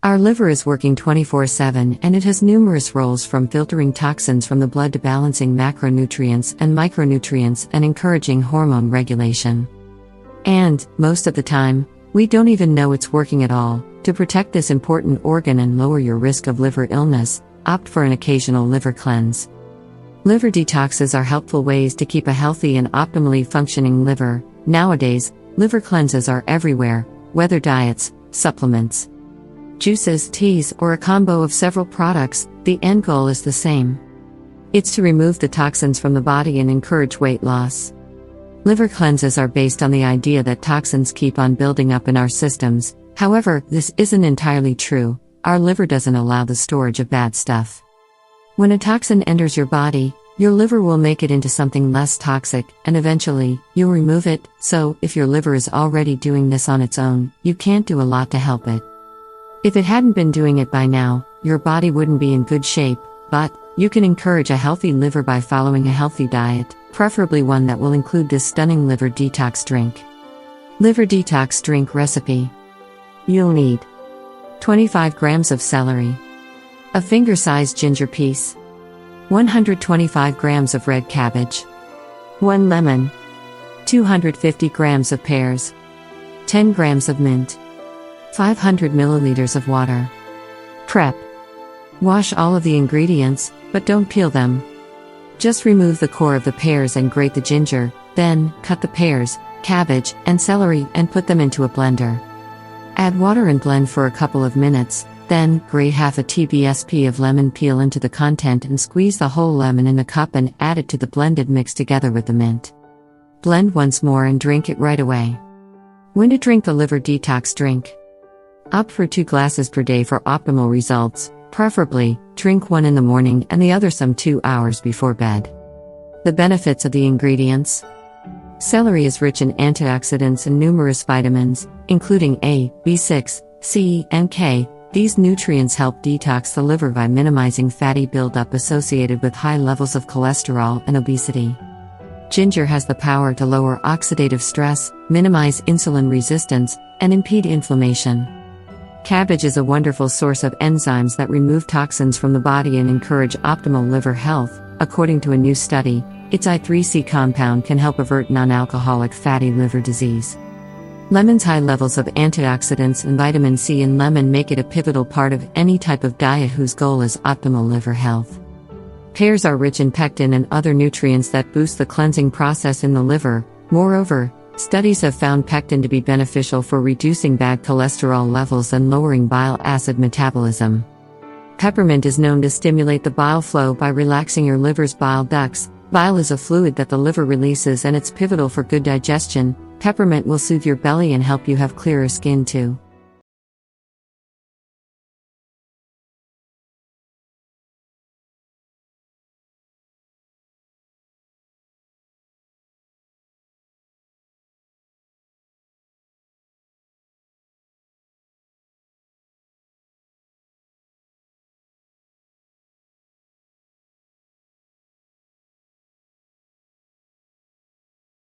Our liver is working 24/7 and it has numerous roles, from filtering toxins from the blood to balancing macronutrients and micronutrients and encouraging hormone regulation. And, most of the time, we don't even know it's working at all. To protect this important organ and lower your risk of liver illness, opt for an occasional liver cleanse. Liver detoxes are helpful ways to keep a healthy and optimally functioning liver. Nowadays, liver cleanses are everywhere, whether diets, supplements, juices, teas, or a combo of several products. The end goal is the same. It's to remove the toxins from the body and encourage weight loss. Liver cleanses are based on the idea that toxins keep on building up in our systems. However, this isn't entirely true. Our liver doesn't allow the storage of bad stuff. When a toxin enters your body, your liver will make it into something less toxic, and eventually, you'll remove it. So, if your liver is already doing this on its own, you can't do a lot to help it. If it hadn't been doing it by now, your body wouldn't be in good shape, but you can encourage a healthy liver by following a healthy diet, preferably one that will include this stunning liver detox drink. Liver detox drink recipe. You'll need 25 grams of celery, a finger-sized ginger piece, 125 grams of red cabbage, 1 lemon, 250 grams of pears, 10 grams of mint, 500 milliliters of water. Prep. Wash all of the ingredients, but don't peel them. Just remove the core of the pears and grate the ginger, then cut the pears, cabbage, and celery and put them into a blender. Add water and blend for a couple of minutes, then grate half a tablespoon of lemon peel into the content and squeeze the whole lemon in a cup and add it to the blended mix together with the mint. Blend once more and drink it right away. When to drink the liver detox drink? Opt for 2 glasses per day for optimal results. Preferably, drink one in the morning and the other some 2 hours before bed. The benefits of the ingredients. Celery is rich in antioxidants and numerous vitamins, including A, B6, C, and K. These nutrients help detox the liver by minimizing fatty buildup associated with high levels of cholesterol and obesity. Ginger has the power to lower oxidative stress, minimize insulin resistance, and impede inflammation. Cabbage is a wonderful source of enzymes that remove toxins from the body and encourage optimal liver health. According to a new study, its I3C compound can help avert non-alcoholic fatty liver disease. Lemon's high levels of antioxidants and vitamin C in lemon make it a pivotal part of any type of diet whose goal is optimal liver health. Pears are rich in pectin and other nutrients that boost the cleansing process in the liver. Moreover, studies have found pectin to be beneficial for reducing bad cholesterol levels and lowering bile acid metabolism. Peppermint is known to stimulate the bile flow by relaxing your liver's bile ducts. Bile is a fluid that the liver releases and it's pivotal for good digestion. Peppermint will soothe your belly and help you have clearer skin too.